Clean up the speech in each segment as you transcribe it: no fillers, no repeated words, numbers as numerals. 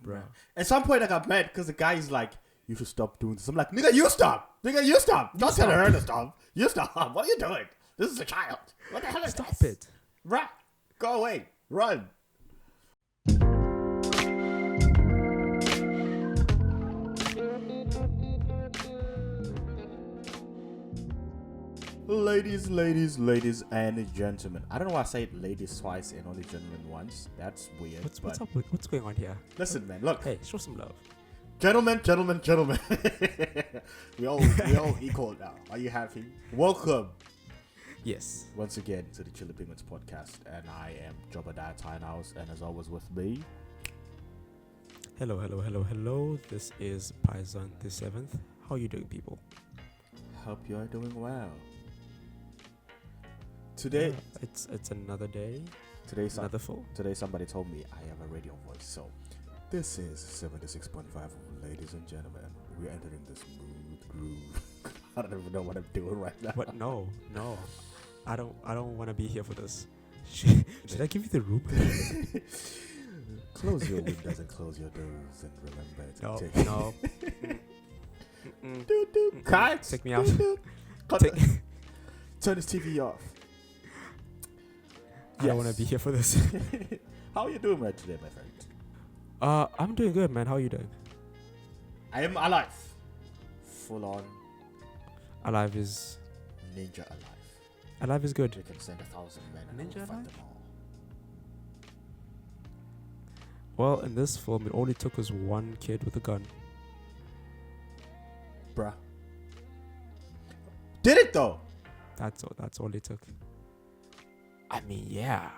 bro. At some point, I got mad because the guy is like, "You should stop doing this." I'm like, "Nigga, you stop! Nigga, you stop! Don't tell her to stop. You stop. What are you doing? This is a child. What the hell is Stop this? it. Right? Go away. Run." Ladies and gentlemen. I don't know why I say ladies twice and only gentlemen once. That's weird. What's up? What's going on here? Listen, man. Look. Hey, show some love. Gentlemen. we all equal now. Are you happy? Welcome. Yes. Once again to the Chilli podcast, and I am Jobadiah Tinehouse, and as always with me. Hello. This is Paisan the 7th. How are you doing, people? Hope you are doing well. Today, it's another day. Another full. Today, somebody told me I have a radio voice, so this is 76.5, ladies and gentlemen. We're entering this smooth groove. I don't even know what I'm doing right now. What? No. I don't want to be here for this. Should I give you the room? Close your windows and close your doors, and remember to take. No. Cut. Take me out. Turn this TV off. I don't want to be here for this. How are you doing right today, my friend? I'm doing good, man. How are you doing? I am alive. Full on. Alive is... Ninja alive. Alive is good. We can send 1,000 men and Ninja fight alive? them all. Well, in this film, it only took us one kid with a gun. Bruh. Did it though? That's all it took. I mean, yeah.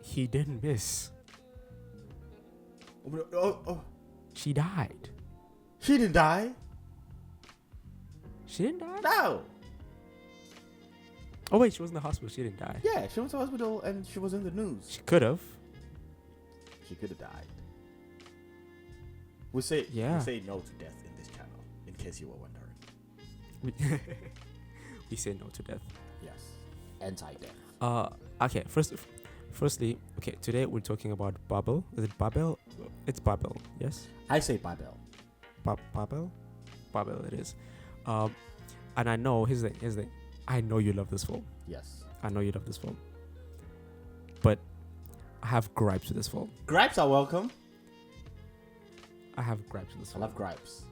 He didn't miss. Oh. She died. She didn't die. She didn't die? No. Oh, wait, she was in the hospital. She didn't die. Yeah, she went to the hospital and she was in the news. She could have. She could have died. We say no to death in this channel, in case you were wondering. We say no to death. Yes. Anti-death. Okay. Firstly, okay. Today we're talking about Babel. Is it Babel? It's Babel. Yes. I say Babel. Babel. Babel. It is. And I know. Here's the thing. I know you love this film. Yes. I know you love this film. But I have gripes with this film. Gripes are welcome. I have gripes with this film. I love gripes.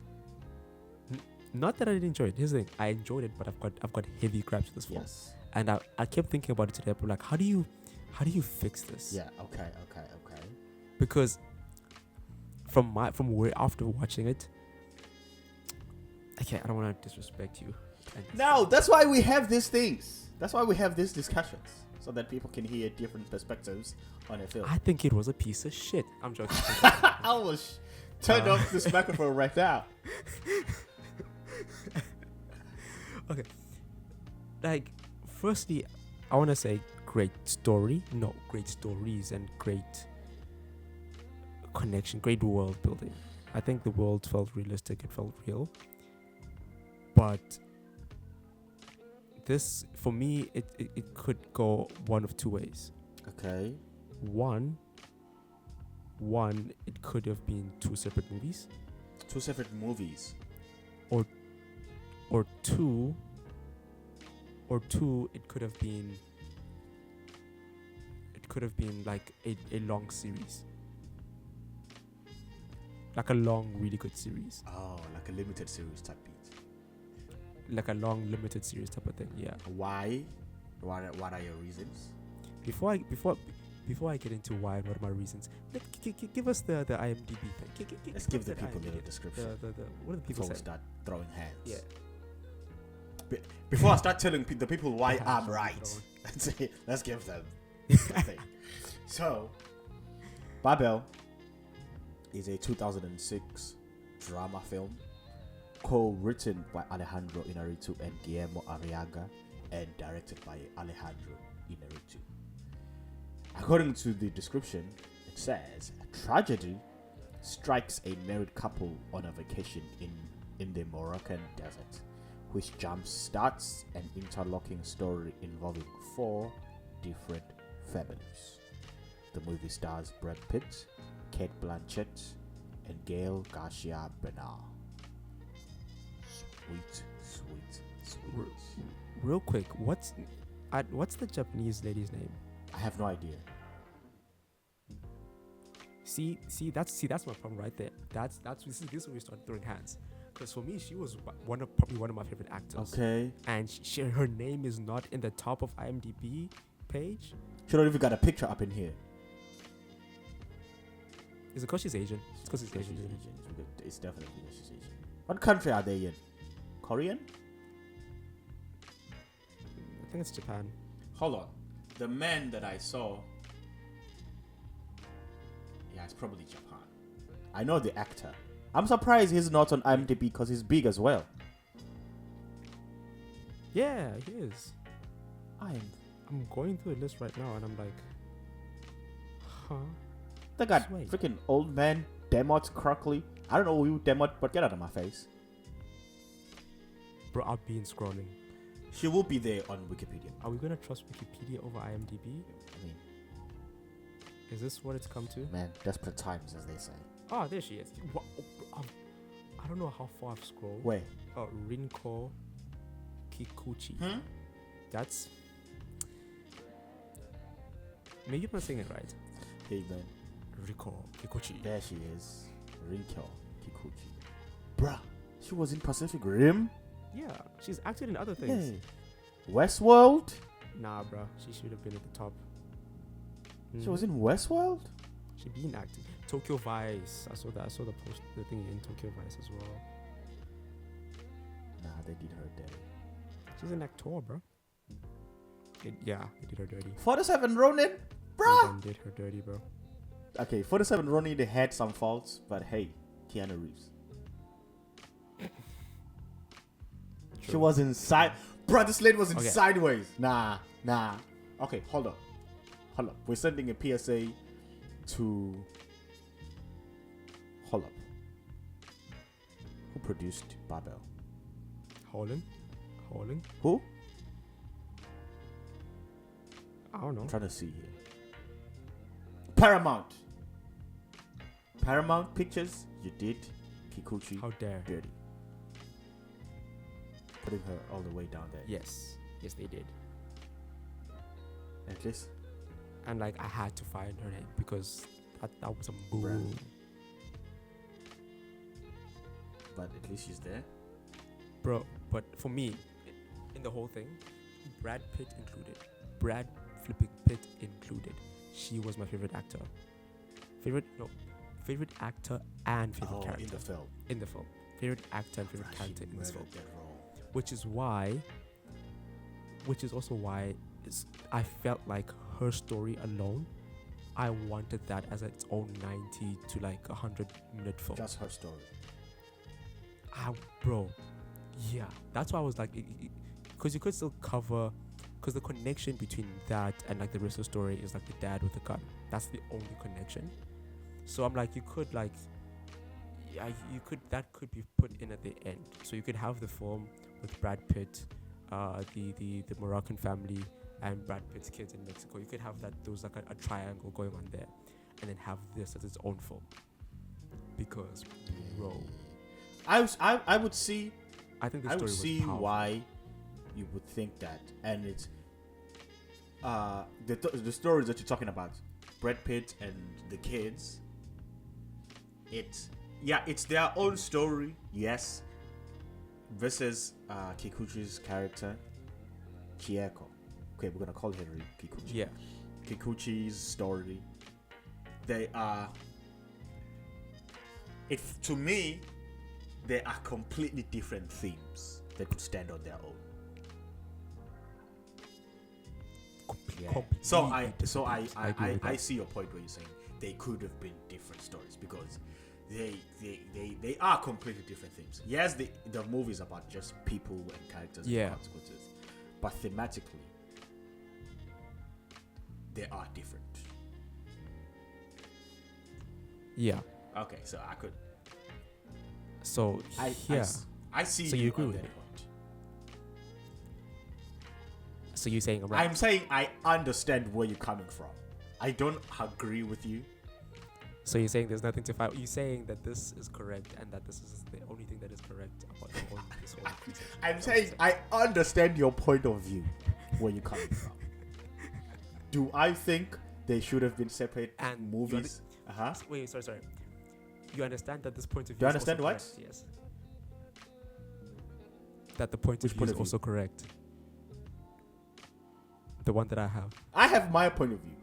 Not that I didn't enjoy it. Here's the thing. I enjoyed it, but I've got heavy gripes with this film. Yes. And I kept thinking about it today. But like, how do you fix this? Yeah. Okay. Because from where after watching it, okay, I don't want to disrespect you. No, that's why we have these things. That's why we have these discussions, so that people can hear different perspectives on a film. I think it was a piece of shit. I'm joking. I will turn off this microphone right now. Okay. Like, firstly, I want to say great stories and great connection, great world building. I think the world felt realistic, it felt real. But this, for me, it could go one of two ways. Okay. One, it could have been two separate movies. Or two, it could have been like a long series. Like a long, really good series. Oh, like a limited series type beat. Like a long, limited series type of thing, yeah. Why? What are your reasons? Before I get into why and what are my reasons, give us the IMDb thing. Let's give the people a little description. What do the people before say? we start throwing hands. Yeah. Before I start telling the people why I'm right, let's give them the thing. So, Babel is a 2006 drama film co-written by Alejandro Inarritu and Guillermo Arriaga and directed by Alejandro Inarritu. According to the description, it says, a tragedy strikes a married couple on a vacation in the Moroccan desert, which jump-starts an interlocking story involving 4 different families. The movie stars Brad Pitt, Cate Blanchett, and Gail Garcia Bernal. Sweet. Real quick, what's the Japanese lady's name? I have no idea. See, that's my problem right there. This is when we start throwing hands. Because for me, she was probably one of my favorite actors. Okay. And her name is not in the top of IMDb page. She don't even got a picture up in here. Is it because she's Asian? It's because she's Asian. It's definitely because she's Asian. What country are they in? Korean? I think it's Japan. Hold on. The man that I saw. Yeah, it's probably Japan. I know the actor. I'm surprised he's not on IMDb because he's big as well. Yeah, he is. I'm going through the list right now and I'm like, huh? They got freaking old man Demot Crockley. I don't know who Demot, but get out of my face. Bro, I've been scrolling. She will be there on Wikipedia. Are we gonna trust Wikipedia over IMDb? I mean, is this what it's come to? Man, desperate times, as they say. Oh, there she is. I don't know how far I've scrolled. Where? Oh, Rinko Kikuchi. That's... Maybe I'm not saying it right. Hey, man. Rinko Kikuchi. There she is. Rinko Kikuchi. Bruh, she was in Pacific Rim? Yeah, she's acted in other things. Hey. Westworld? Nah, bruh. She should have been at the top. She was in Westworld? She been acting. Tokyo Vice. I saw the post, the thing in Tokyo Vice as well. Nah, they did her dirty. She's an actor, bro. They did her dirty. 47 Ronin? Bruh! They did her dirty, bro. Okay, 47 Ronin, they had some faults, but hey, Keanu Reeves. She was inside. Bro, this lady was in Sideways. Nah. Okay, hold up. We're sending a PSA to... Hold up. Who produced Babel? Holland? Who? I don't know. I'm trying to see here. Paramount Pictures, you did Kikuchi. How dare. Dirty. Putting her all the way down there. Yes, they did. At least. And like, I had to find her name because that was a boom. Brand. But at least she's there. Bro, but for me, in the whole thing, Brad Pitt included, she was my favorite actor. Favorite actor and favorite character. In the film. Favorite actor and favorite character in this film. Which is also why I felt like her story alone, I wanted that as its own 90 to like 100-minute film. Just her story. Bro, yeah, that's why I was like, because you could still cover, because the connection between that and like the rest of the story is like the dad with the gun. That's the only connection. So I'm like, you could like, that could be put in at the end. So you could have the film with Brad Pitt, the Moroccan family, and Brad Pitt's kids in Mexico. You could have that. There was like a triangle going on there, and then have this as its own film. Because, bro, I would see. I think the I story would see was powerful. why you would think that, and it's the stories that you're talking about, Brad Pitt and the kids. It's their own story, yes, versus Kikuchi's character, Chieko. Okay, we're gonna call her Kikuchi. Yeah. Kikuchi's story. They are. To me, they are completely different themes. They could stand on their own. Yeah. So I see your point where you're saying they could have been different stories because they are completely different themes. Yes, the movie is about just people and characters and consequences, but thematically they are different. Yeah. Okay, so I could. So I see. So you agree with that me? point. So you're saying I'm right? I'm saying I understand where you're coming from. I don't agree with you. So you're saying there's nothing to fight. You're saying that this is correct and that this is the only thing that is correct about the whole, this whole conversation. I'm saying I understand your point of view, where you're coming from. Do I think they should have been separate And movies? Wait, sorry. You understand that this point of view Do you is understand also what? correct? Yes. That the point Which of view point is of view? also correct. The one that I have. I have my point of view.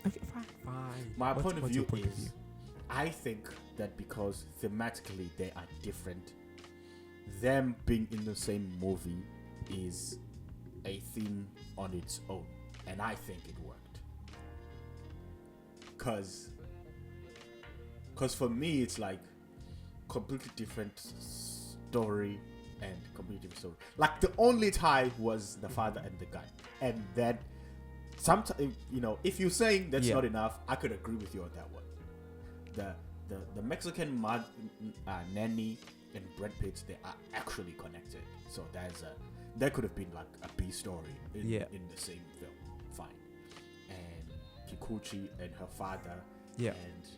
Okay, fine. My What's point of your view is, I think that because thematically they are different, them being in the same movie is a theme on its own, and I think it worked. Cause for me, it's like completely different story and completely different story. Like the only tie was the father and the guy, and then sometimes, you know, if you're saying that's not enough, I could agree with you on that one. The Mexican nanny and Brad Pitt, they are actually connected, so that could have been like a B story in the same film. Fine. And Kikuchi and her father, and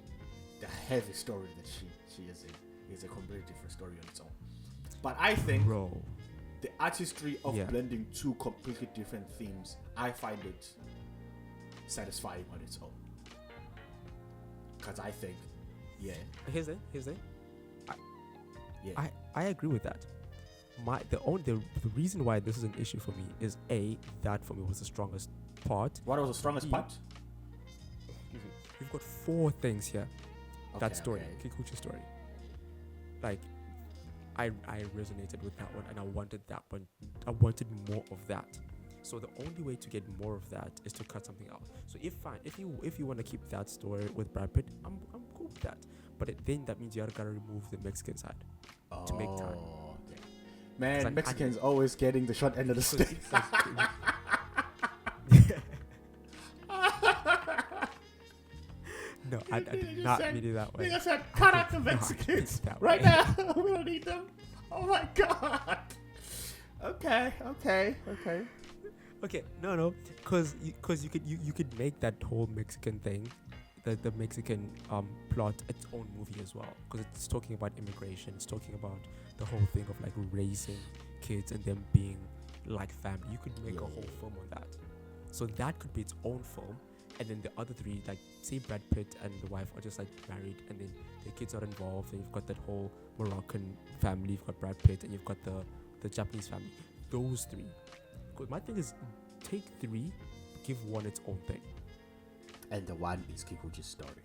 the heavy story that she is in is a completely different story on its own. But I think the artistry of blending two completely different themes, I find it satisfying on its own. Because I think, Here's the thing. I agree with that. The reason why this is an issue for me is that for me was the strongest part. What was the strongest part? We've got 4 things here. That story, Kikuchi story. Like, I resonated with that one, and I wanted that one. I wanted more of that. So the only way to get more of that is to cut something out. So if you want to keep that story with Brad Pitt, I'm cool with that. But then that means you gotta remove the Mexican side to make time. Okay. Man, like, Mexicans always getting the short end of the stick. No, I did not mean it that way. I said, cut out the Mexicans right now. We don't need them. Oh my god. Okay. No, because you could make that whole Mexican thing, the Mexican plot, its own movie as well, because it's talking about immigration. It's talking about the whole thing of like raising kids and them being like family. You could make a whole film on that. So that could be its own film. And then the other 3, like say Brad Pitt and the wife are just like married, and then the kids are involved, and you've got that whole Moroccan family, you've got Brad Pitt, and you've got the Japanese family. Those 3. Because my thing is, take 3, give one its own thing. And the one is Kikuchi's story.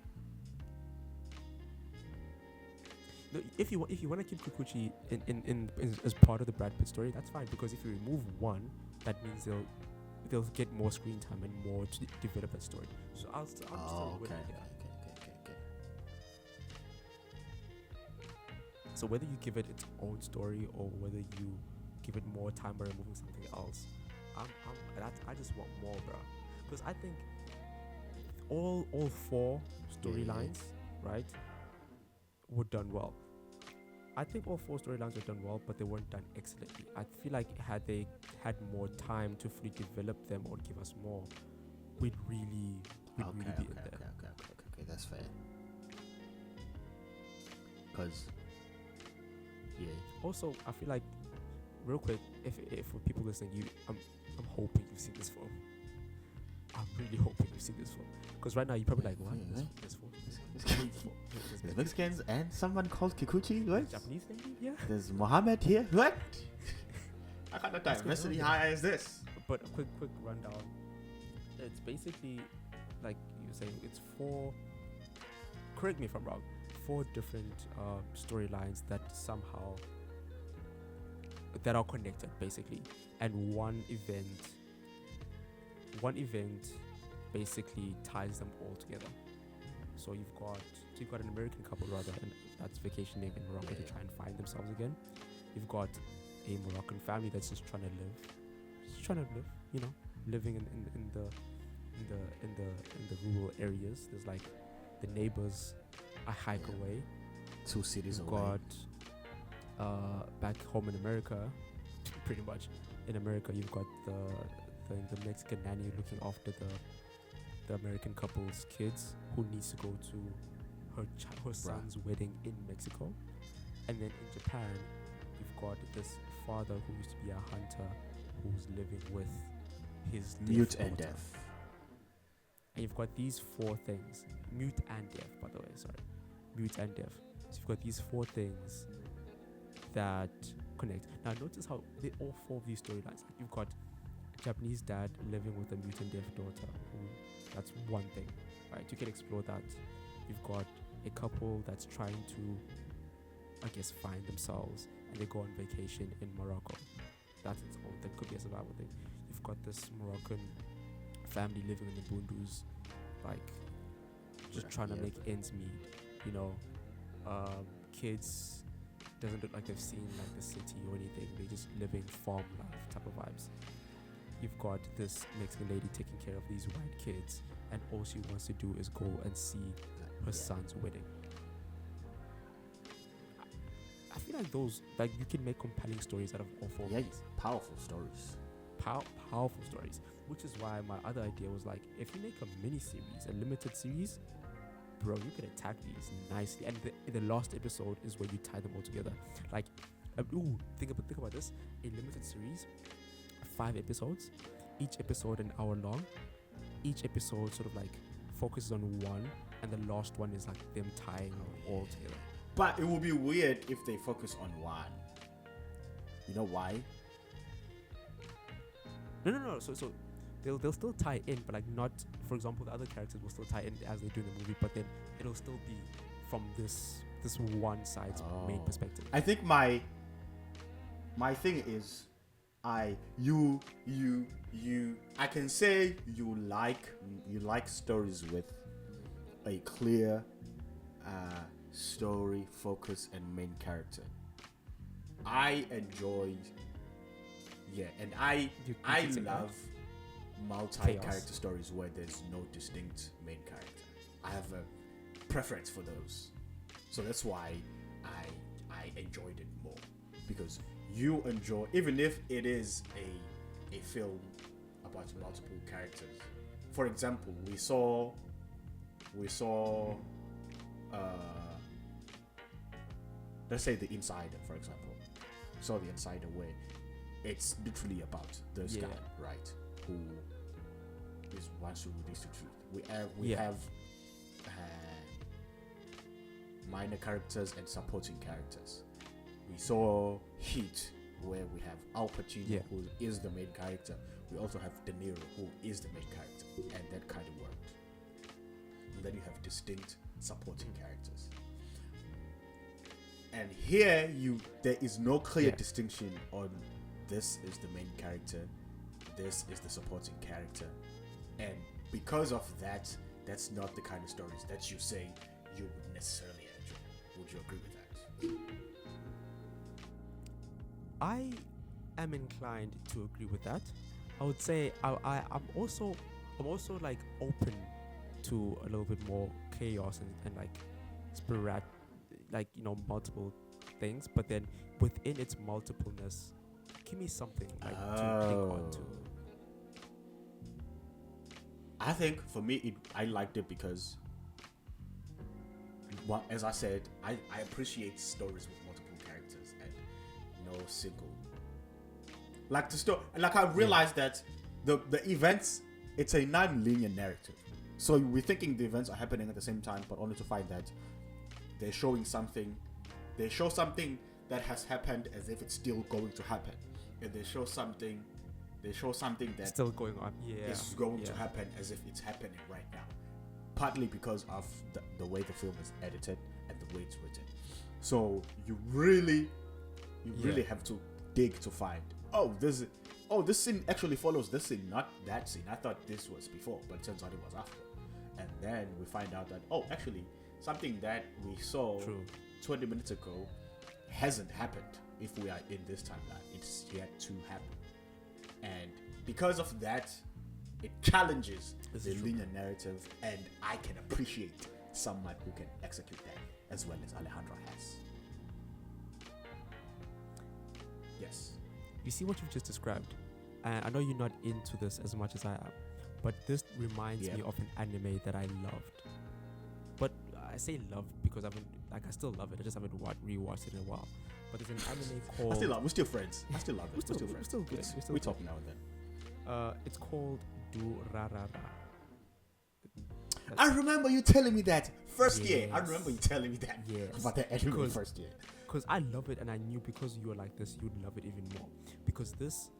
No, if you want to keep Kikuchi in as part of the Brad Pitt story, that's fine. Because if you remove one, that means they'll get more screen time and more to develop that story. So I'll still with it. Okay. So whether you give it its own story or whether you give it more time by removing something else, I just want more, bro. Because I think all 4 storylines, right, were done well. I think all 4 storylines were done well, but they weren't done excellently. I feel like had they had more time to fully develop them or give us more, we'd really be in there. Okay, that's fair. Because, Also, I feel like, real quick, if for people listening, I'm hoping you've seen this film. I'm really hoping you've seen this film. Because right now you're probably like, what? This film? There's Mexicans and someone called Kikuchi. What? Japanese lady? Yeah. There's Mohammed here. What? I can't diversity high as this. But a quick rundown. It's basically like you were saying. It's 4. Correct me if I'm wrong. 4 different storylines that somehow that are connected, basically, and one event basically ties them all together. So you've got an American couple rather, and that's vacationing in Morocco to try and find themselves again. You've got a Moroccan family that's just trying to live, you know, living in the rural areas. There's like the neighbors a hike away. 2 cities You've away. got back home in America, pretty much in America, you've got the Mexican nanny looking after the American couple's kids who needs to go to her son's wedding in Mexico. And then in Japan, you've got this father who used to be a hunter who's living with his Mute deaf and daughter. deaf. And you've got these four things. Mute and deaf, by the way, sorry. Mute and deaf. So you've got these four things that connect. Now notice how they all four of these storylines. Like you've got a Japanese dad living with a mute and deaf daughter. That's one thing, right? You can explore that. You've got a couple that's trying to, I guess, find themselves, and they go on vacation in Morocco. That's its own. That could be a survival thing. You've got this Moroccan family living in the Bundus, like just trying to make ends meet. You know, kids doesn't look like they've seen like the city or anything. They're just living farm life type of vibes. You've got this Mexican lady taking care of these white kids, and all she wants to do is go and see her son's wedding. I feel like those, like you can make compelling stories out of all four of these. Powerful stories. Powerful stories. Which is why my other idea was like, if you make a mini series, a limited series, bro, you can attack these nicely. And the last episode is where you tie them all together. Like, think about this: a limited series, 5 episodes, each episode an hour long. Each episode sort of like focuses on one, and the last one is like them tying all together. But it would be weird if they focus on one. You know why? No. So they'll still tie in, but like not. For example, the other characters will still tie in as they do in the movie, but then it'll still be from this one side's main perspective. I think my thing is, I can say you like stories with a clear story, focus, and main character. I enjoy, and I love multi-character stories where there's no distinct main character. I have a preference for those, so that's why I enjoyed it more, because you enjoy, even if it is a film about multiple characters. For example, we saw let's say The Insider, for example. Saw The Insider, where it's literally about this guy, right, who is wants to release the truth. We have minor characters and supporting characters. We saw Heat, where we have Al Pacino, who is the main character. We also have De Niro, who is the main character, and that kind of worked. And then you have distinct supporting characters. And here, there is no clear distinction on this is the main character, this is the supporting character, and because of that, that's not the kind of stories that you say you would necessarily enjoy. Would you agree with that? I am inclined to agree with that. I would say I'm also like open to a little bit more chaos and like sporadic, like, you know, multiple things, but then within its multipleness, give me something like to cling on to. I think for me, I liked it because, as I said, I appreciate stories with multiple characters and no single. Like the story, like I realized that the events, it's a non-linear narrative. So we're thinking the events are happening at the same time, but only to find that they're showing something. They show something that has happened as if it's still going to happen, and they show something that still going on. Is going to happen as if it's happening right now. Partly because of the way the film is edited and the way it's written. So you really have to dig to find, this scene actually follows this scene, not that scene. I thought this was before, but it turns out it was after. And then we find out that, actually, something that we saw 20 minutes ago hasn't happened if we are in this timeline. It's yet to happen. And because of that, it challenges the linear narrative, and I can appreciate someone who can execute that as well as Alejandro has. Yes. You see what you've just described? I know you're not into this as much as I am, But this reminds me of an anime that I loved. But I say loved because I still love it. I just haven't rewatched it in a while. But there's an anime called. We're still friends. I still love it. We're still friends. We're still good. We talk now and then. It's called Durarara. I remember you telling me that first year. I remember you telling me that about the anime first year. Because I love it, and I knew because you were like this, you'd love it even more. Because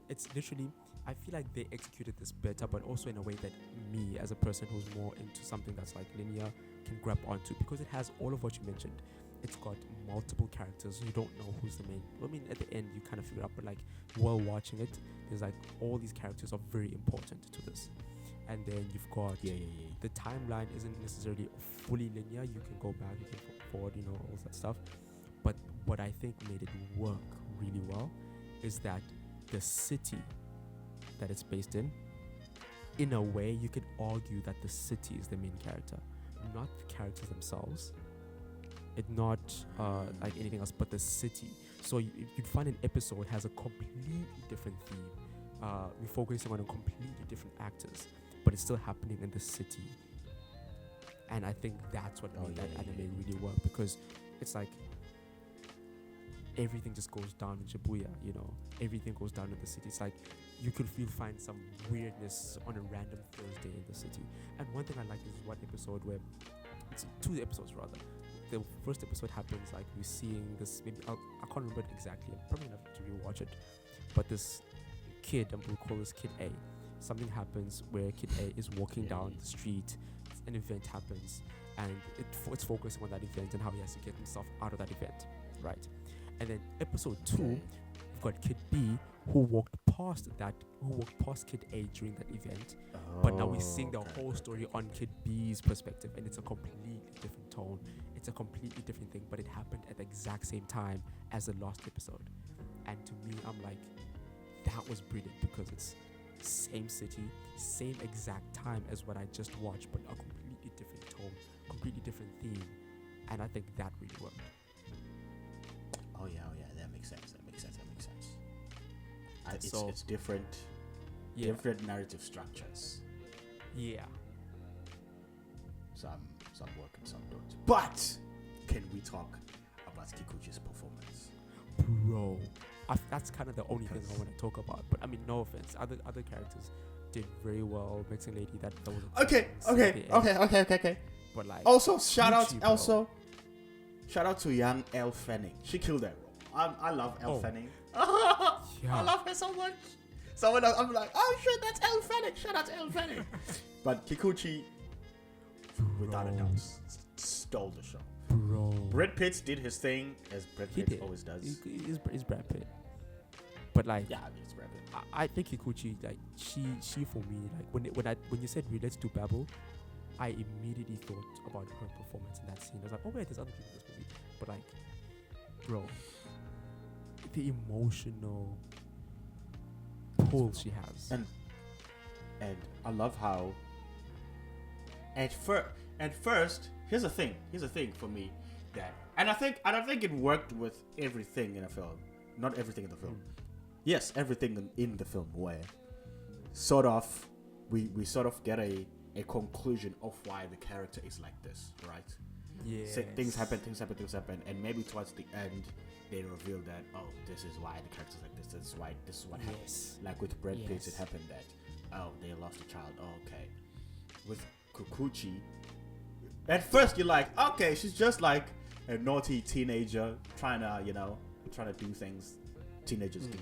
it's literally, I feel like they executed this better, but also in a way that me, as a person who's more into something that's like linear, can grab onto. Because it has all of what you mentioned. It's got multiple characters. You don't know who's the main. I mean, at the end, you kind of figure out, but like while watching it, there's like all these characters are very important to this. And then you've got the timeline isn't necessarily fully linear. You can go back, you can go forward, all that stuff. But what I think made it work really well is that the city that it's based in a way, you could argue that the city is the main character, not the characters themselves. It's not like anything else, but the city. So you'd find an episode has a completely different theme. We're focusing on a completely different actors, but it's still happening in the city. And I think that's what made that anime really work, because it's like everything just goes down in Shibuya, everything goes down in the city. It's like you could find some weirdness on a random Thursday in the city. And one thing I like is one episode where it's 2 episodes rather. The first episode happens like we're seeing this, maybe I can't remember it exactly, I'm probably gonna have to rewatch it, but this kid, and we'll call this kid A, something happens where kid A is walking down the street, an event happens, and it's focusing on that event and how he has to get himself out of that event, right? And then episode 2, we've got kid B who walked past kid A during that event, but now we're seeing the whole story on kid B's perspective, and it's a completely different tone. It's a completely different thing, but it happened at the exact same time as the last episode. And to me, I'm like, that was brilliant, because it's same city, same exact time as what I just watched, but a completely different tone, completely different theme, and I think that really worked. Oh yeah, that makes sense. It's different, different narrative structures. Yeah. Some work and some don't. But can we talk about Kikuchi's performance? Bro, that's kind of the only thing I want to talk about. But I mean, no offense, other characters did very well. Mexican lady, that was okay. But like, also shout out to young Elle Fanning. She killed that role. I love Elle Fanning. I love her so much. Someone else, I'm like, oh shit, that's Elle Fanning. Shout out to Elle Fanning. But Kikuchi, without a doubt, stole the show. Bro, Brad Pitt did his thing, as Brad Pitt always does. He's Brad Pitt. But like, yeah, it's Brad Pitt. I think Kikuchi, like, she for me, like when you said let's do Babel, I immediately thought about her performance in that scene. I was like, oh wait, there's other people in this movie. But like, bro, the emotional pull she has, and I love how at first here's the thing for me, that and I think it worked with everything in a film. Not everything in the film. Yes, everything in the film, where sort of we sort of get a conclusion of why the character is like this, right? Yeah. Things happen, and maybe towards the end they reveal that, oh, this is why the character's like this. This is what happened. Like with Brad Pitt, it happened that, oh, they lost a child. Oh, okay. With Kikuchi, at first you're like, okay, she's just like a naughty teenager trying to do things teenagers do.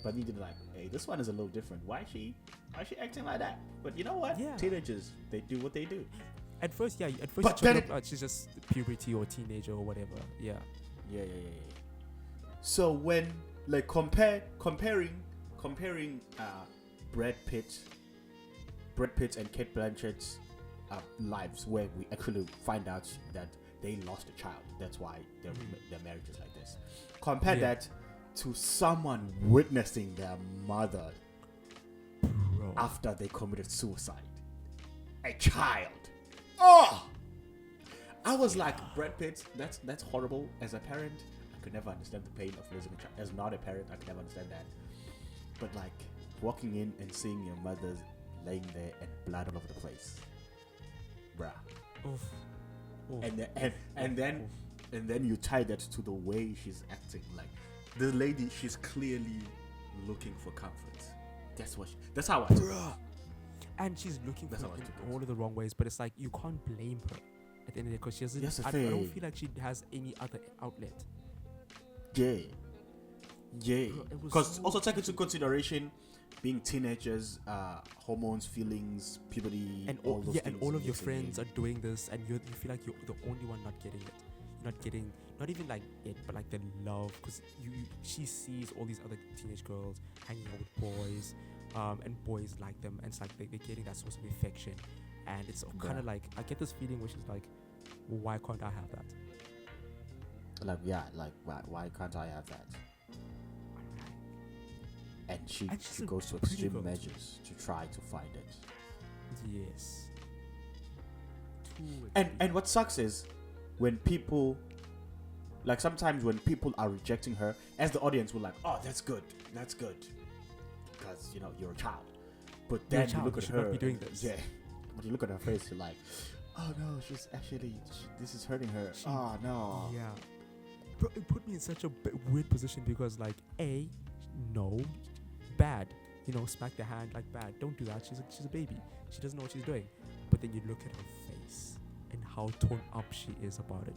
But you did like, hey, this one is a little different. Why is she acting like that? But you know what? Yeah. Teenagers, they do what they do. At first, you But took it like she's just puberty or teenager or whatever. Yeah. Yeah. So when like comparing Brad Pitt and Cate Blanchett's lives, where we actually find out that they lost a child. That's why their marriage is like this. Compare that to someone witnessing their mother after they committed suicide. A child. Oh! I was like, Brad Pitt, that's horrible. As a parent, I could never understand the pain of losing a child. As not a parent, I could never understand that. But like, walking in and seeing your mother laying there and blood all over the place, bruh. Oof. Oof. And then you tie that to the way she's acting. Like the lady, she's clearly looking for comfort. That's how I took it. And she's looking That's for how I it took in it. all of the wrong ways, but it's like you can't blame her at the end of the day because she doesn't. That's the I don't thing. feel like she has any other outlet. Yeah. Bro, it was Because so also take into consideration being teenagers, hormones, feelings, puberty, And all those things. and all of your mixing friends in. are doing this, and you feel like you're the only one not getting it. You're not getting, not even like it, but like the love, because she sees all these other teenage girls hanging out with boys, and boys like them, and it's like they're getting that source of affection, and it's kind of like I get this feeling which is like, why can't I have that? Like why can't I have that? And she goes to extreme measures to try to find it. Yes. And what sucks is when people, like sometimes when people are rejecting her, as the audience, we're like, oh, that's good, because you're a child. But then you look at her, not be doing this. yeah. But you look at her face, you're like, oh no, she's actually this is hurting her. Oh no. Yeah. Bro, it put me in such a weird position because like no, bad. Smack the hand like bad. Don't do that. She's a baby. She doesn't know what she's doing. But then you look at her face and how torn up she is about it,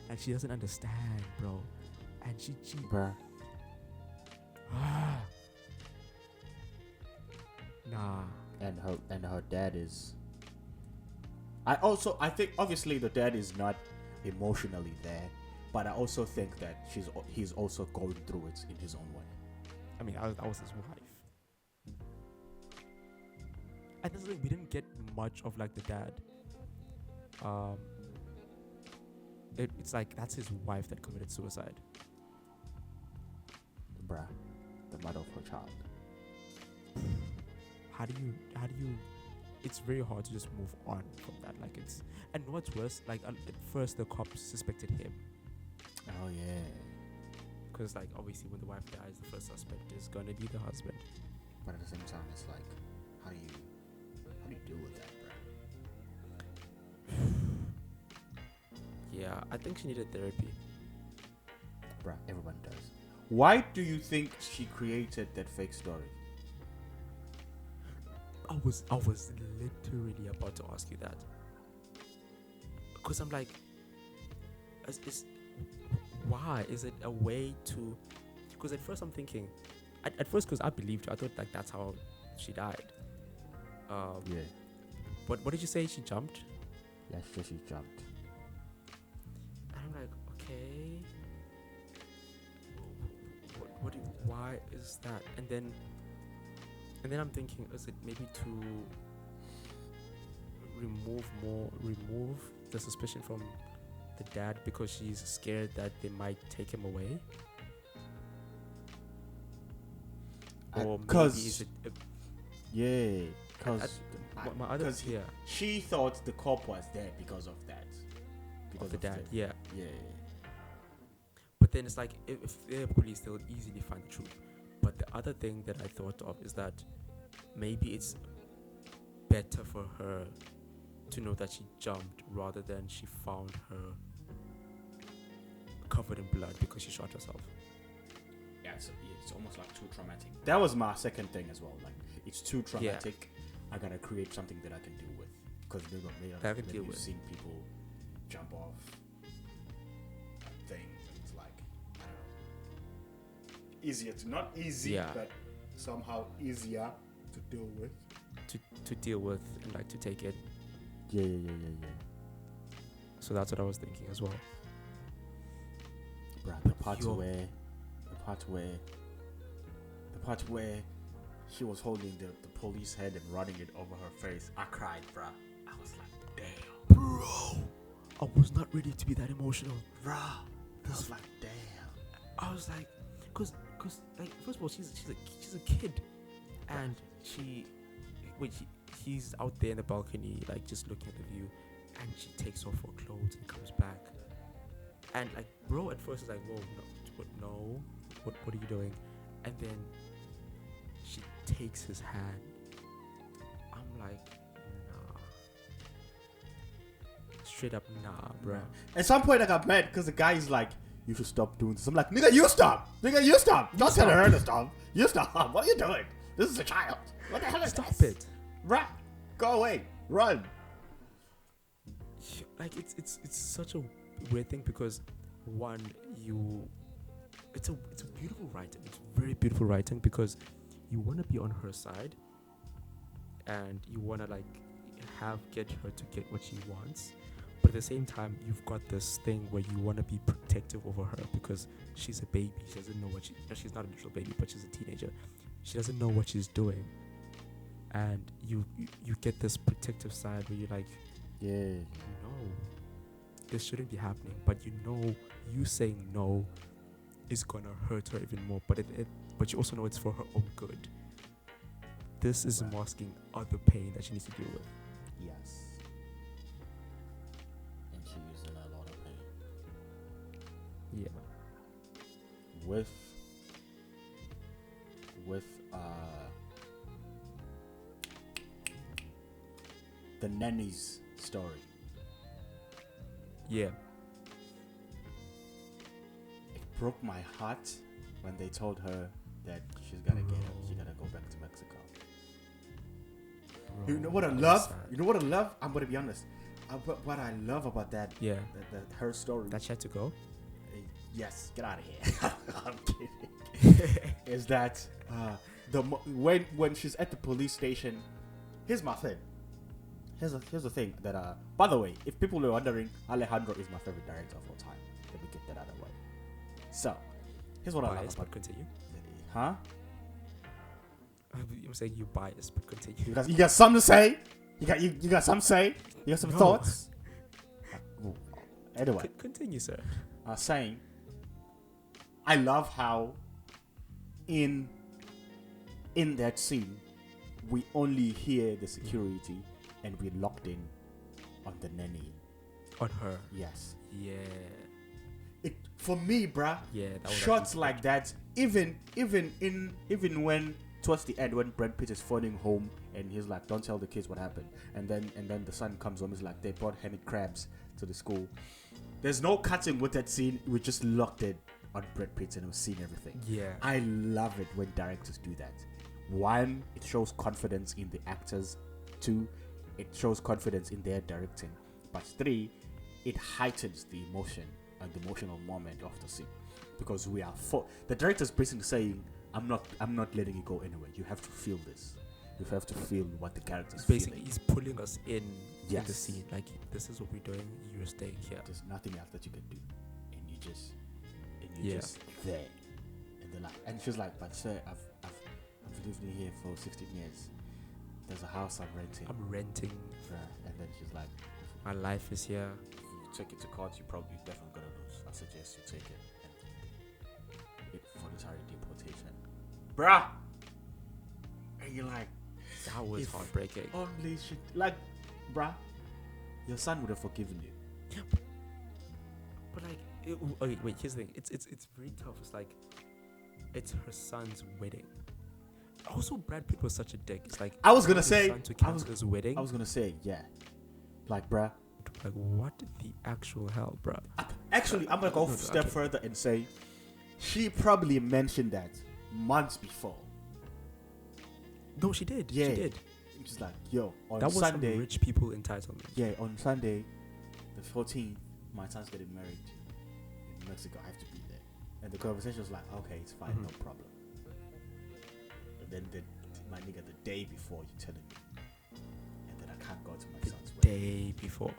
and she doesn't understand, bro. And she Bruh. Nah. And her dad is. I think obviously the dad is not emotionally there, but I also think that he's also going through it in his own way. I mean, I was his wife. And this is like, we didn't get much of like the dad. It's like that's his wife that committed suicide. Bruh, the mother of her child. How do you? It's very hard to just move on from that. Like and what's worse, like at first the cops suspected him. Oh yeah. Because like obviously when the wife dies, the first suspect is gonna be the husband. But at the same time, it's like, how do you deal with that, bro? Yeah, I think she needed therapy. Bruh, everyone does. Why do you think she created that fake story? I was literally about to ask you that. Because I'm like, why is it a way to? Because at first I'm thinking, at first because I believed her, I thought like that's how she died. Yeah. But what did you say? She jumped. Yeah, she jumped. And I'm like, okay. Why is that? And then I'm thinking, is it maybe to remove the suspicion from the dad because she's scared that they might take him away? Or maybe is it? Yeah, because she thought the cop was there because of that. Because of the dad, yeah. Yeah. But then it's like, if they're police, they'll easily find the truth. But the other thing that I thought of is that maybe it's better for her to know that she jumped rather than she found her covered in blood because she shot herself. Yeah, it's almost like too traumatic. That was my second thing as well. Like, it's too traumatic. Yeah. I gotta create something that I can deal with. Because maybe you've seen people jump off things. And it's like, I don't know. Easier to, not easy, but somehow easier to deal with. To deal with and like to take it. Yeah. So that's what I was thinking as well. Bruh, the part where she was holding the police head and running it over her face, I cried, bruh. I was like, damn. Bro, I was not ready to be that emotional. Bruh, I was like, damn. I was like, cause like, first of all, she's a kid, and he's out there in the balcony, like just looking at the view, and she takes off her clothes and comes back, and like, bro, at first it's like, whoa, no, what are you doing? And then she takes his hand. I'm I'm like, nah. Straight up, nah, bro. At some point, I got mad because the guy is like, "You should stop doing this." I'm like, "Nigga, you stop! Nigga, you stop! Don't tell her to stop. You stop. What are you doing? This is a child. What the hell is Stop this? it. Right? Go away. Run." Like it's such a weird thing because one, it's a beautiful writing. It's very beautiful writing because you want to be on her side and you want to like get her to get what she wants, but at the same time you've got this thing where you want to be protective over her because she's a baby. She doesn't know she's not a literal baby, but she's a teenager. She doesn't know what she's doing, and you get this protective side where you're like, Yeah. no, this shouldn't be happening, but you saying no is gonna hurt her even more, but you also know it's for her own good. This is masking other pain that she needs to deal with. Yes. And she's in a lot of pain. Yeah. With the nanny's story. Yeah. It broke my heart when they told her that she gotta go back to Mexico. Bro, You know what I that was love? sad. You know what I love? I'm gonna be honest. What I love about that, Yeah. her story. That she had to go. Yes, get out of here. I'm kidding. Is that when she's at the police station? Here's my thing. Here's the thing that by the way, if people were wondering, Alejandro is my favorite director of all time. Let me get that out of the way. So, here's what I love Biased, about but continue. Huh? I'm saying you biased, but continue. You got something to say? You got something to say? You got some No. thoughts? Anyway, Continue, sir. I was saying, I love how in that scene we only hear the security and we're locked in on the nanny. On her. Yes. Yeah. It for me, bruh. Yeah. That was Shots actually like that, even when towards the end when Brad Pitt is phoning home and he's like, "Don't tell the kids what happened," and then the son comes home, he's like, "They brought hermit crabs to the school." There's no cutting with that scene. We just locked it on Brad Pitt and we've seen everything. Yeah. I love it when directors do that. One, it shows confidence in the actors. Two, it shows confidence in their directing. But three, it heightens the emotion and the emotional moment of the scene, because we are the director's basically saying, I'm not letting it go anywhere. You have to feel this. You have to feel what the character's Basically, feeling. he's pulling us in the Yes. scene. Like, this is what we're doing. You're staying here. There's nothing else that you can do, and you're just there. And they're like, and she's like, "But sir, I've lived in here for 16 years. There's a house I'm renting." I'm renting. And then she's like, My life is here. "If you take it to court, you're definitely gonna lose. I suggest you take it and voluntary deportation, bruh." And you're like, That was If- heartbreaking. "Holy shit!" Like, bruh, your son would have forgiven you. But like, okay, wait. Here's the thing. It's very tough. It's like, it's her son's wedding. Also, Brad Pitt was such a dick. It's like, I was gonna his say- son to cancel his wedding. I was gonna say, yeah, like, bruh. Like, what the actual hell, bruh? Actually, I'm gonna go a step further and say she probably mentioned that months before. No, she did. Yeah. She did. She's like, "Yo, on That was Sunday, some rich people entitlement. yeah, on Sunday, the 14th, my son's getting married in Mexico. I have to be there." And the conversation was like, "Okay, it's fine, no problem." And then my nigga, the day before, you telling me, and then I can't go to my son's wedding. Day before.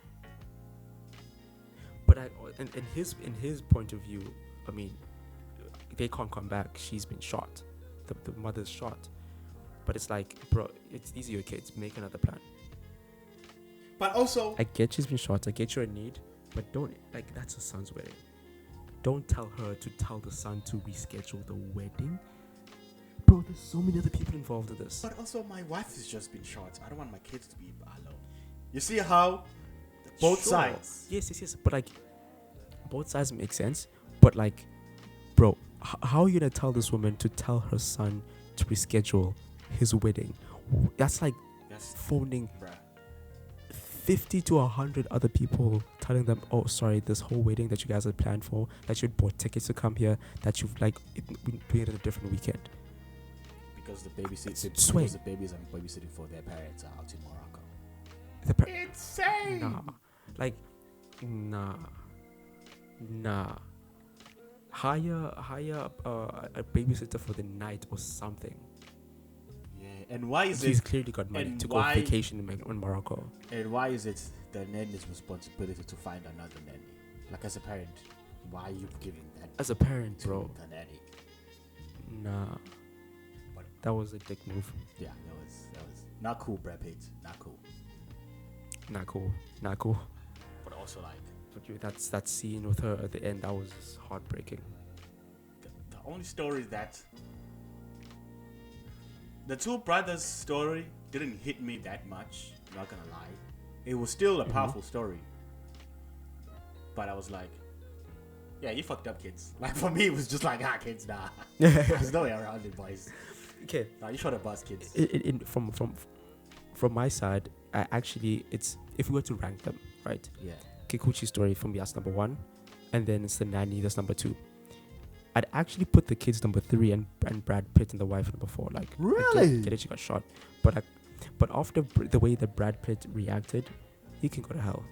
But in his point of view, I mean, they can't come back. She's been shot. The mother's shot. But it's like, bro, these are your kids. Make another plan. But also, I get she's been shot. I get you're in need. But don't, like, that's her son's wedding. Don't tell her to tell the son to reschedule the wedding. Bro, there's so many other people involved in this. But also, my wife has just been shot. I don't want my kids to be alone. You see how both Sure. sides. Yes. But like, both sides make sense. But like, bro, how are you gonna tell this woman to tell her son to reschedule his wedding? That's like phoning bruh. 50 to 100 other people, telling them, oh, sorry, this whole wedding that you guys had planned for, that you'd bought tickets to come here, that you've like been doing it a different weekend. Because the babies are babysitting for their parents are out in Morocco. Insane. Nah. Hire a babysitter for the night or something. Yeah, and why is he's clearly got money to go vacation in Morocco? And why is it the nanny's responsibility to find another nanny? Like, as a parent, why are you giving that? As a parent, bro. The nanny. Nah. But that was a dick move. Yeah, that was not cool, Brad Pitt. Not cool. Not cool. But also like. But that scene with her at the end, that was heartbreaking. The only story that the two brothers' story didn't hit me that much. I'm not gonna lie. It was still a powerful story. But I was like, yeah, you fucked up, kids. Like, for me, it was just like, kids, nah. There's no way around it, boys. Okay. Nah, you shot a bus, kids. From my side, I actually, it's, if we were to rank them, right? Yeah. Kikuchi story for me that's number 1, and then it's the nanny that's number 2. I'd actually put the kids number 3 and Brad Pitt and the wife number 4. Like, really? Get it, she got shot, but after the way that Brad Pitt reacted, he can go to hell.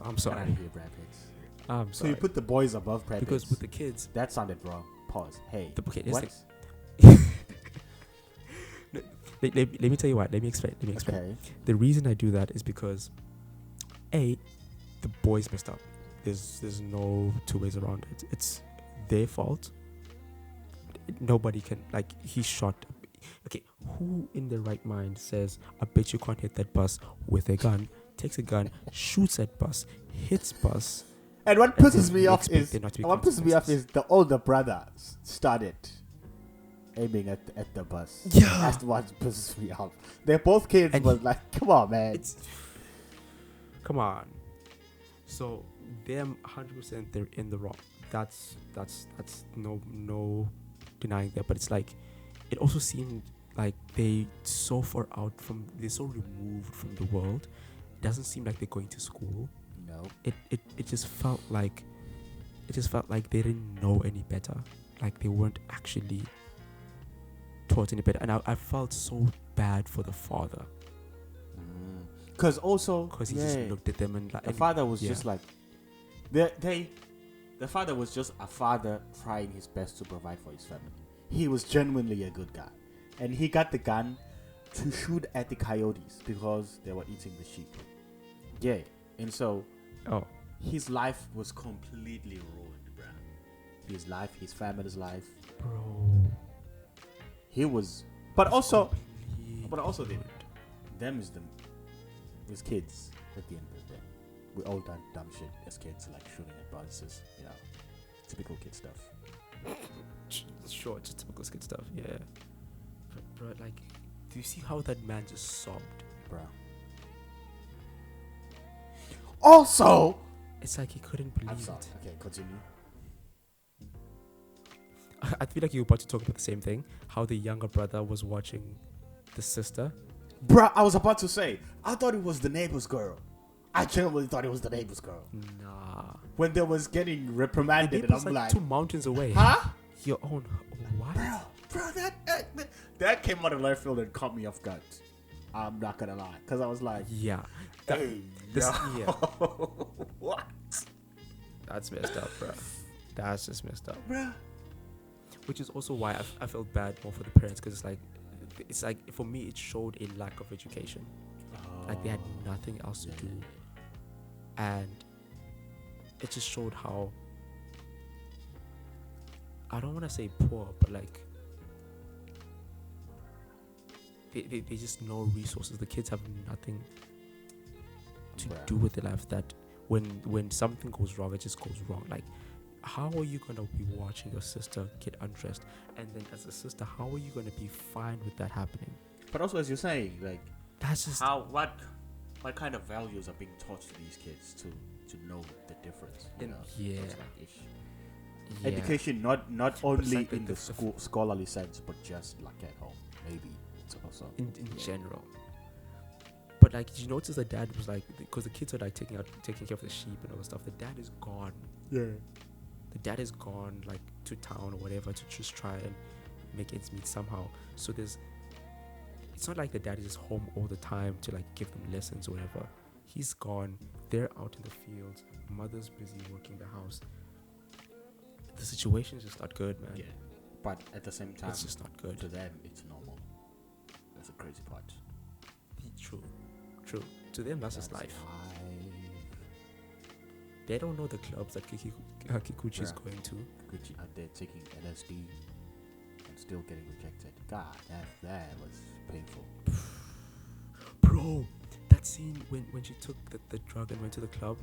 I'm sorry. Brad Pitt. I'm sorry. So you put the boys above Brad Pitt? Because with the kids, that sounded wrong. Pause. Hey. What? Let me tell you what. Let me explain. Okay. The reason I do that is because, A, the boys messed up. There's no two ways around it. It's their fault. Nobody can, like, he shot. Okay, who in their right mind says, I bet you can't hit that bus with a gun, takes a gun, shoots that bus, hits bus. And what pisses me off is the older brother started aiming at the bus. Yeah. That's what pisses me off. They're both kids, and but like, come on, man. Come on. So them 100% they're in the wrong. That's no denying that. But it's like, it also seemed like they're so removed from the world. It doesn't seem like they're going to school. No. It just felt like they didn't know any better. Like they weren't actually taught any better. And I felt so bad for the father. Because he just looked at them and like, the father was just like, the father was just a father trying his best to provide for his family. He was genuinely a good guy, and he got the gun to shoot at the coyotes because they were eating the sheep. Yeah, and so his life was completely ruined, bro. His life, his family's life, bro. He was, but also his kids. At the end of the day, we all done dumb shit as kids, like shooting at buses, typical kid stuff. Sure, just typical kid stuff, yeah. But bro, like, do you see how that man just sobbed, bro? Also, it's like he couldn't believe it. Okay, continue. I feel like you were about to talk about the same thing. How the younger brother was watching the sister. Bruh, I was about to say, I thought it was the neighbor's girl. I genuinely thought it was the neighbor's girl. Nah. When they was getting reprimanded, and I'm like 2 mountains away. Huh? Your own. What? Bro, that came out of left field and caught me off guard. I'm not gonna lie, because I was like, yeah. What? That's messed up, bro. That's just messed up, bro. Which is also why I felt bad more for the parents, because it's like for me it showed a lack of education. Like they had nothing else to do, and it just showed how, I don't want to say poor, but like they just no resources. The kids have nothing to do with their life. That when something goes wrong, it just goes wrong. Like, how are you gonna be watching your sister get undressed, and then as a sister, how are you gonna be fine with that happening? But also, as you're saying, like, that's just what kind of values are being taught to these kids to know the difference? Education, not only in the scholarly sense, but just like at home, maybe It's also in yeah. general. But like, did you notice the dad was like, because the kids are like taking care of the sheep and all the stuff. The dad is gone. Yeah. The dad is gone, like to town or whatever, to just try and make ends meet somehow. So it's not like the dad is just home all the time to like give them lessons or whatever. He's gone. They're out in the fields. Mother's busy working the house. The situation is just not good, man. Yeah. But at the same time, It's just not good. to them, it's normal. That's the crazy part. True. To them, that's just life. They don't know the clubs that Kikuchi is going to. Kikuchi out there taking LSD and still getting rejected. God, that was painful. Bro, that scene when she took the drug and went to the club.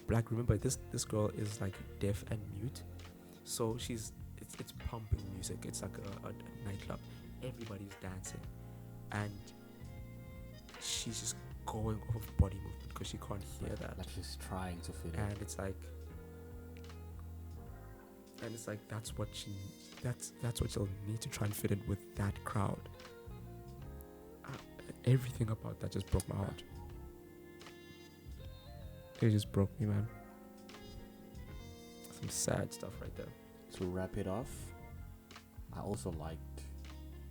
Like, remember, this girl is like deaf and mute, so it's pumping music. It's like a nightclub. Everybody's dancing, and she's just going off of body movement because she can't hear that. Like she's trying to fit in. And it's like that's what she'll need to try and fit in with that crowd. Everything about that just broke my heart. It just broke me, man. Some sad stuff right there. To wrap it off, I also liked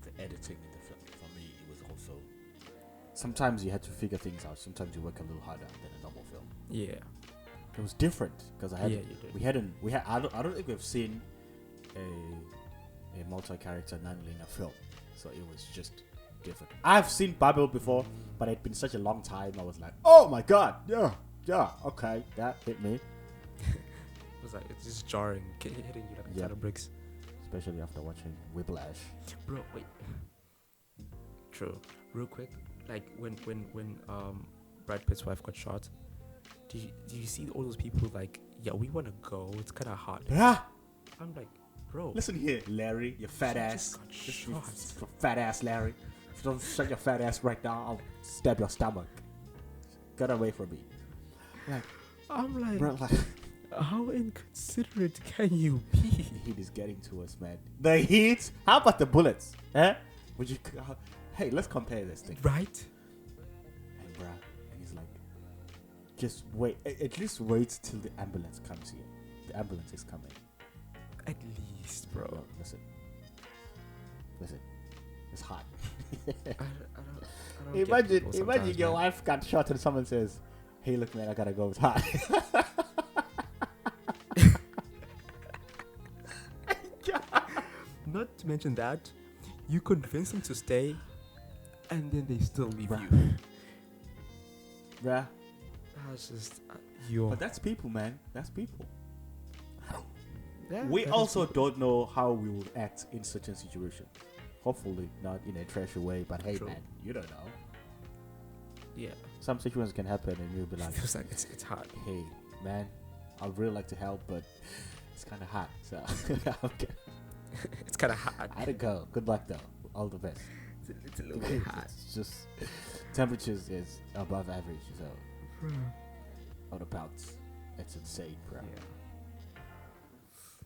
the editing in the film. For me, it was also, sometimes you had to figure things out. Sometimes you work a little harder than a normal film. Yeah. It was different because I don't think we've seen a multi-character non-linear film, so it was just different. I've seen Babel before, but it'd been such a long time. I was like, oh my god, yeah, okay, that hit me. It was like, it's just jarring, hitting you like a ton of bricks. Especially after watching Whiplash. Bro, wait. True. Real quick, like when Brad Pitt's wife got shot, did you see all those people like, yeah, we want to go, it's kind of hard. Yeah. I'm like, bro. Listen here, Larry, you fat ass. You fat ass, Larry. If you don't shut your fat ass right now, I'll stab your stomach. Get away from me. Like, I'm like, bro, like, how inconsiderate can you be? The heat is getting to us, man. The heat? How about the bullets? Would you? Hey, let's compare this thing. Right? And bruh, and he's like, just wait. At least wait till the ambulance comes here. The ambulance is coming. At least, bro. No, listen. It's hot. I don't Imagine your man. wife got shot and someone says, "Hey, look, man, I gotta go. It's hot." Not to mention that, you convince them to stay, and then they still leave Bruh. you. Bruh. That's just your. But that's people, man. That's people. Yeah, We that also is people. don't know how we will act in certain situations. Hopefully not in a trashy way, but hey, True. man, you don't know. Yeah. Some situations can happen and you'll be like, Feels like it's hard. hey, man, I'd really like to help, but it's kind of hot. So okay. It's kind of hard. I had to go. Good luck, though. All the best. It's a little bit hard. It's just temperatures is above average, so on about it's insane, bro. Yeah.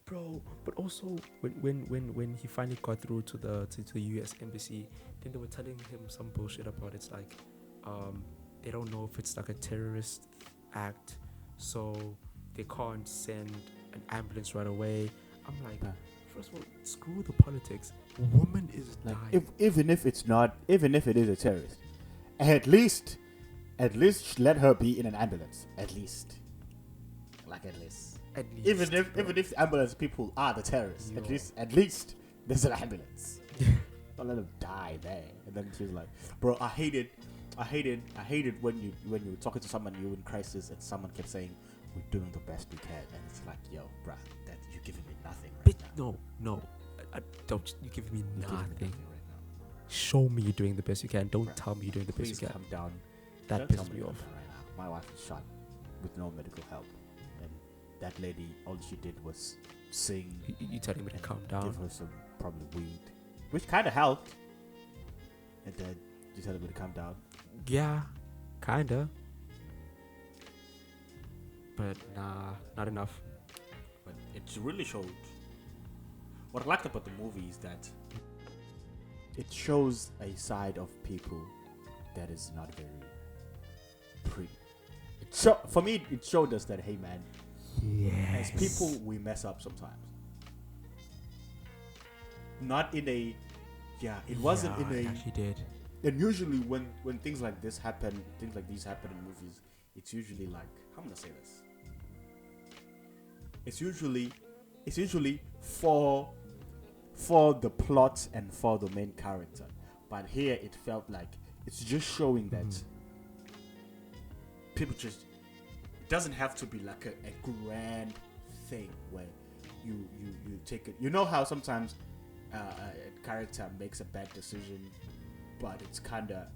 Bro, but also when he finally got through to the US embassy, then they were telling him some bullshit about it's like they don't know if it's like a terrorist act, so they can't send an ambulance right away. I'm like, first of all, screw the politics. Woman is Like dying. even if it is a terrorist, at least let her be in an ambulance. At least. At least, Even bro. if the ambulance people are the terrorists, Yo. at least there's an ambulance. Don't let them die there. And then she's like, bro, I hated when you were talking to someone you in crisis and someone kept saying, we're doing the best we can, and it's like, yo, bruh, that you're giving me nothing right now. No, don't you give me You're giving me nothing. right now. Show me you're doing the best you can. Don't Bruh, tell me you're doing the best Please you can. calm down. That Don't tell pisses me to off. calm down right now. My wife was shot with no medical help, and that lady, all she did was sing. You telling me to and calm down? Give her some probably weed, which kind of helped. And then you tell her to calm down. Yeah, kinda. But nah, not enough. But it really showed. What I liked about the movie is that it shows a side of people that is not very pretty. For me, it showed us that, hey man, Yes. as people, we mess up sometimes. Not in a, it wasn't in It a. actually did. And usually, when things like this happen, things like these happen in movies, it's usually like, how am I gonna say this? It's usually for the plot and for the main character. But here, it felt like it's just showing that people just. It doesn't have to be like a grand thing where you take it. You know how sometimes a character makes a bad decision, but it's kind of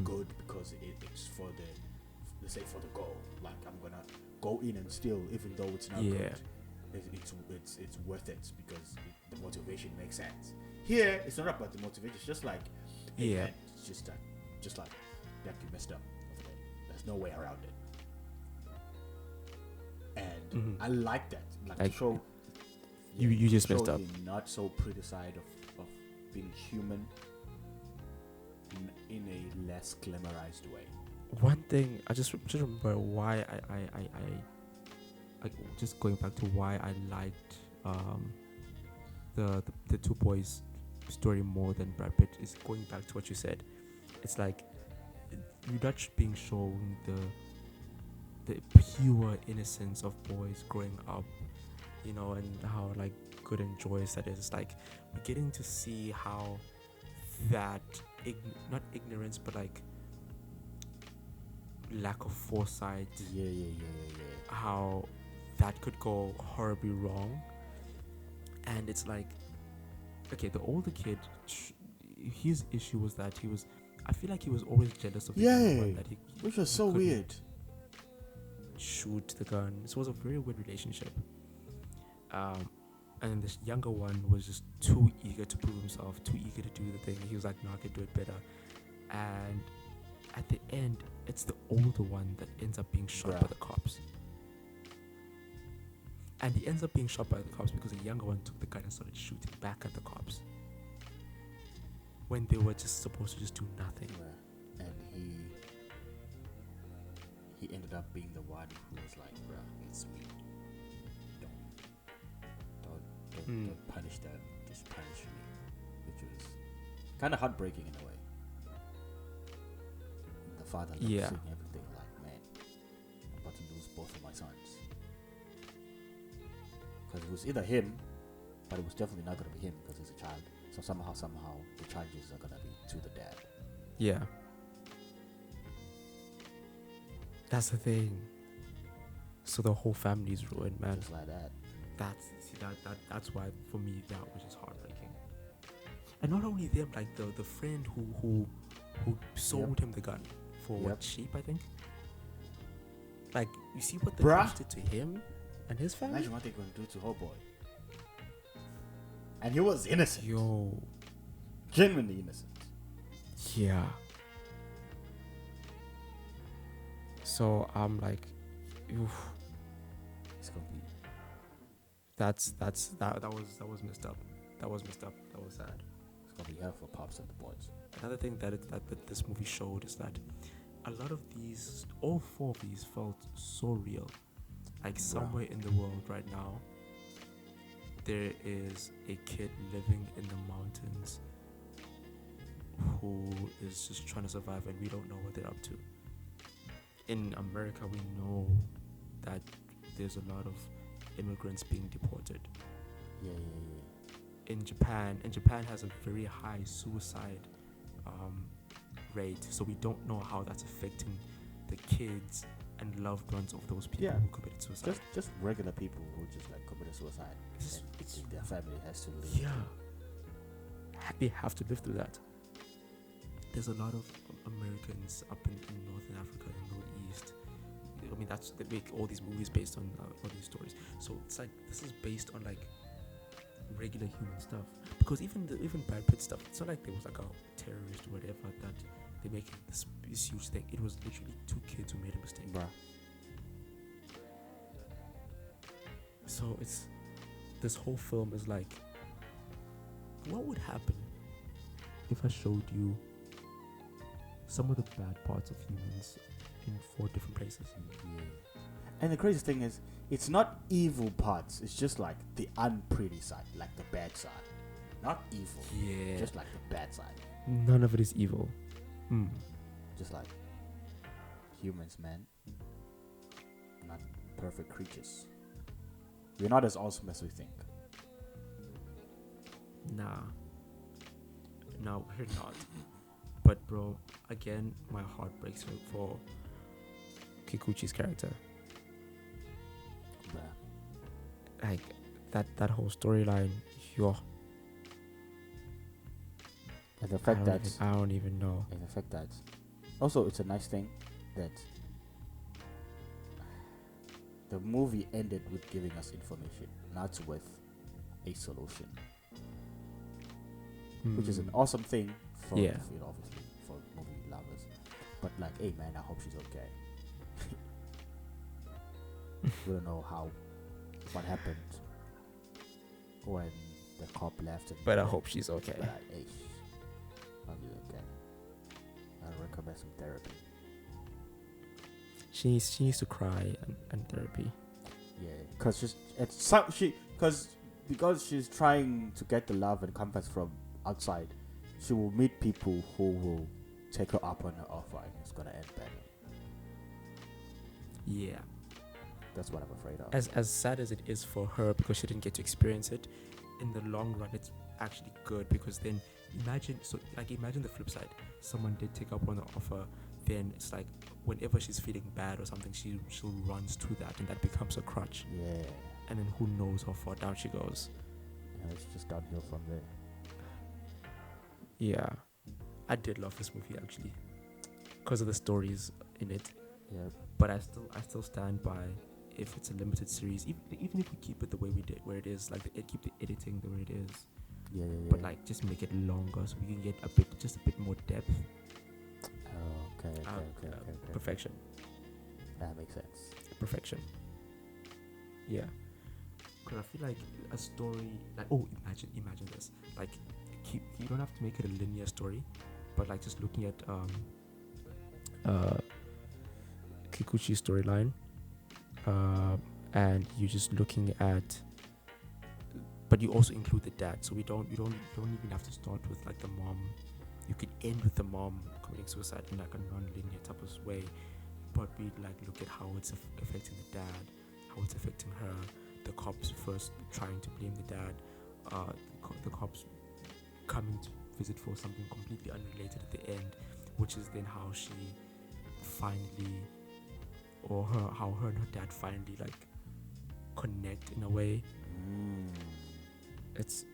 good because it's for the, let's say, for the goal. Like, I'm gonna go in and steal even though it's not good. It's worth it because the motivation makes sense. Here, it's not about the motivation. It's just like, hey, man, it's just like that you messed up. There's no way around it. And I like that. Like to show you just messed up. The not so pretty side of being human in a less glamorized way. One thing I just remember why I just going back to why I liked the two boys story more than Brad Pitt is going back to what you said. It's like you're not being shown the pure innocence of boys growing up, you know, and how like good and joyous that is. It's like we're getting to see how that not ignorance but like lack of foresight, how that could go horribly wrong. And it's like, okay, the older kid, his issue was that I feel like he was always jealous of the younger one, that which was so weird. Shoot the gun. So it was a very weird relationship. And this younger one was just too eager to prove himself, too eager to do the thing. He was like, no, I can do it better. And at the end, it's the older one that ends up being shot by the cops. And he ends up being shot by the cops because the younger one took the gun and started shooting back at the cops. When they were just supposed to just do nothing. And he ended up being the one who was like, bruh, it's me. Don't punish them, just punish me. Which was kind of heartbreaking in a way. And the father seeing everything like, man, I'm about to lose both of my sons. Because it was either him, but it was definitely not going to be him because he's a child. So somehow the charges are going to be to the dad. Yeah. That's the thing. So the whole family's ruined, man. Just like that. That's why for me that was just heartbreaking. And not only them, like the friend who sold him the gun for what, sheep, I think. Like, you see what the cops did to him and his family. Imagine what they're going to do to her boy. And he was innocent. Yo, genuinely innocent. Yeah. So I'm like, oof. It's gonna be. That was messed up. That was messed up. That was sad. It's gonna be hell for Pops and the boys. Another thing that this movie showed is that a lot of these, all four of these, felt so real. Like somewhere in the world right now, there is a kid living in the mountains who is just trying to survive, and we don't know what they're up to. In America, we know that there's a lot of immigrants being deported. Yeah. In Japan has a very high suicide rate, so we don't know how that's affecting the kids and loved ones of those people who committed suicide. Just regular people who just like committed suicide. It's their family has to live. Yeah, they have to live through that. There's a lot of Americans up in Northern Africa and Middle East. I mean, they make all these movies based on all these stories. So it's like this is based on like regular human stuff. Because even Brad Pitt stuff, it's not like there was like a terrorist or whatever that they make this huge thing. It was literally two kids who made a mistake. So it's this whole film is like, what would happen if I showed you some of the bad parts of humans in 4 different places. Yeah. And the craziest thing is, it's not evil parts. It's just like the unpretty side, like the bad side. Not evil. Yeah. Just like the bad side. None of it is evil. Just like humans, man. Not perfect creatures. We're not as awesome as we think. Nah. No, we're not. But bro, again, my heart breaks for Kikuchi's character. Bruh. Like that whole storyline, yo. And the fact that I don't even know. and the fact that also it's a nice thing that the movie ended with giving us information, not with a solution, which is an awesome thing for Yeah. obviously for movie lovers. But like, hey man, I hope she's okay. We don't know what happened when the cop left. But I hope she's okay. But hey, I'll be okay. I'll recommend some therapy. She needs to cry and therapy. Yeah, because because she's trying to get the love and comfort from outside, she will meet people who will take her up on her offer, and it's gonna end badly. Yeah. That's what I'm afraid of. As sad as it is for her because she didn't get to experience it, in the long run it's actually good because then imagine the flip side. Someone did take up on the offer, then it's like whenever she's feeling bad or something, she'll runs to that, and that becomes a crutch. Yeah. And then who knows how far down she goes. Yeah, it's just downhill from there. Yeah, I did love this movie actually because of the stories in it. Yeah. But I still stand by, if it's a limited series, even if we keep it the way we did, where it is, like keep the editing the way it is. Yeah. But like just make it longer so we can get a bit more depth. Oh, okay. Perfection. That makes sense. Perfection. Yeah. Because I feel like a story, like, imagine this, like you don't have to make it a linear story, but like just looking at Kikuchi's storyline, and you're just looking at, but you also include the dad, so you don't even have to start with like the mom. You could end with the mom committing suicide in like a non-linear type of way, but we like look at how it's affecting the dad, how it's affecting her, the cops first trying to blame the dad, the cops coming to visit for something completely unrelated at the end, which is then how she finally, how her and her dad finally like connect in a way. It's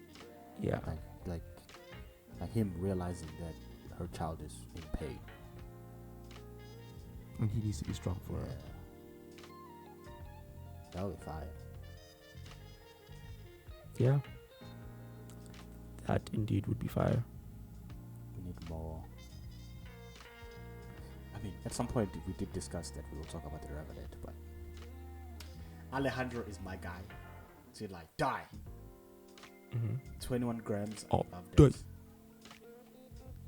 like him realizing that her child is in pain, and he needs to be strong for her. That would be fire. Yeah, that indeed would be fire. We need more. I mean, at some point we did discuss that we will talk about the Revenant, but Alejandro is my guy. So like, die. 21 grams. Oh, loved die. it.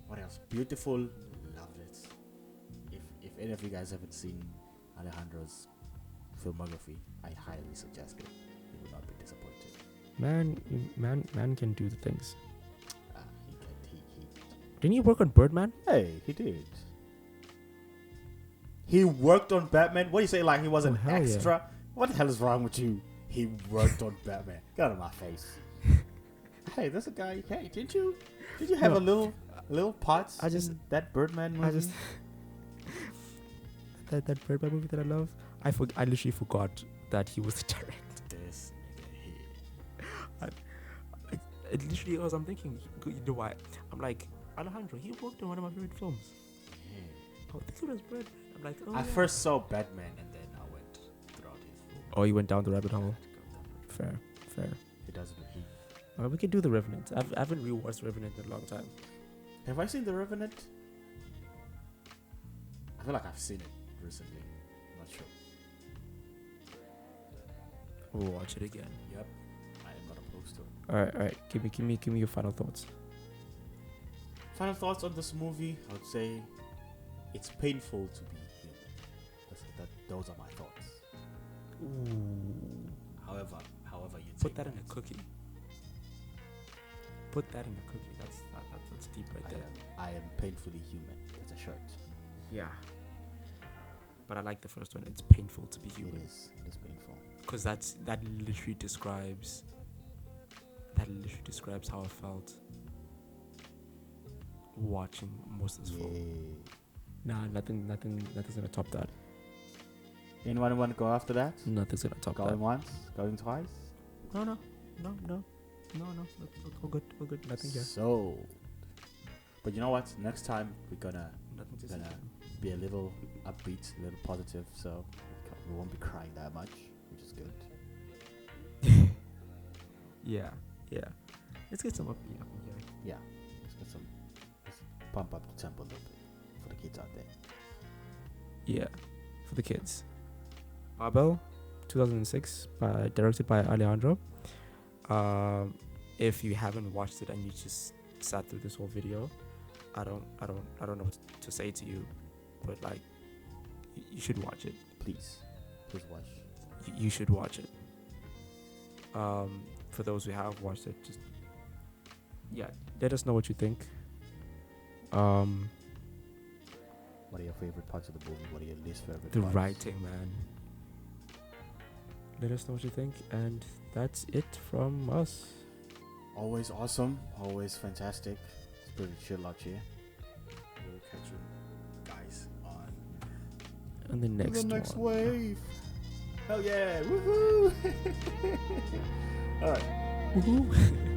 What else? Beautiful. Loved it. If any of you guys haven't seen Alejandro's filmography, I highly suggest it. You will not be disappointed. Man can do the things. He Didn't he work on Birdman? Hey, he did. He worked on Batman. What do you say? Like he was an hell extra? yeah. What the hell is wrong with you? He worked on Batman. Get out of my face. Hey, there's a guy. Hey, did you have a little parts in that Birdman movie? That Birdman movie that I love. I literally forgot that he was the director. This nigga here. It literally was. I'm thinking, you know why? I'm like, Alejandro, he worked on one of my favorite films. Yeah. I think it was Birdman. I'm like, oh. I first saw Batman and then I went throughout his film. Oh, you went down the rabbit hole. Fair. He doesn't. We can do The Revenant. I haven't rewatched The Revenant in a long time. Have I seen The Revenant? I feel like I've seen it recently. I'm not sure. We'll watch it again. Yep. I am not opposed to it. All right. Give me your final thoughts. final thoughts on this movie, I would say it's painful to be human. Those are my thoughts. Ooh. However you Put take that in a cookie. Put that in a cookie. That's deep right there. I am painfully human. It's a shirt. Yeah. But I like the first one. It's painful to be human. It is painful. Because that literally describes how I felt watching most of this film. Nah, nothing's gonna top that. Anyone want to go after that? Nothing's gonna top that. Going once? Going twice? No. All good. Nothing here. So, but you know what? Next time we're gonna Nothing to be a little upbeat, a little positive, so we won't be crying that much, which is good. Yeah. Let's get some upbeat up in here. Yeah, let's pump up the tempo a little bit for the kids out there. Yeah, for the kids. Babel, 2006, directed by Alejandro. If you haven't watched it and you just sat through this whole video, I don't know what to say to you, but like, you should watch it. Please watch. You should watch it. For those who have watched it, just let us know what you think. What are your favorite parts of the movie? What are your least favorite The parts? writing, man. Let us know what you think, and that's it from us. Always awesome, always fantastic. It's pretty chill out here. We'll catch you guys on The next one. wave. Hell yeah! Woohoo! All right. Woohoo!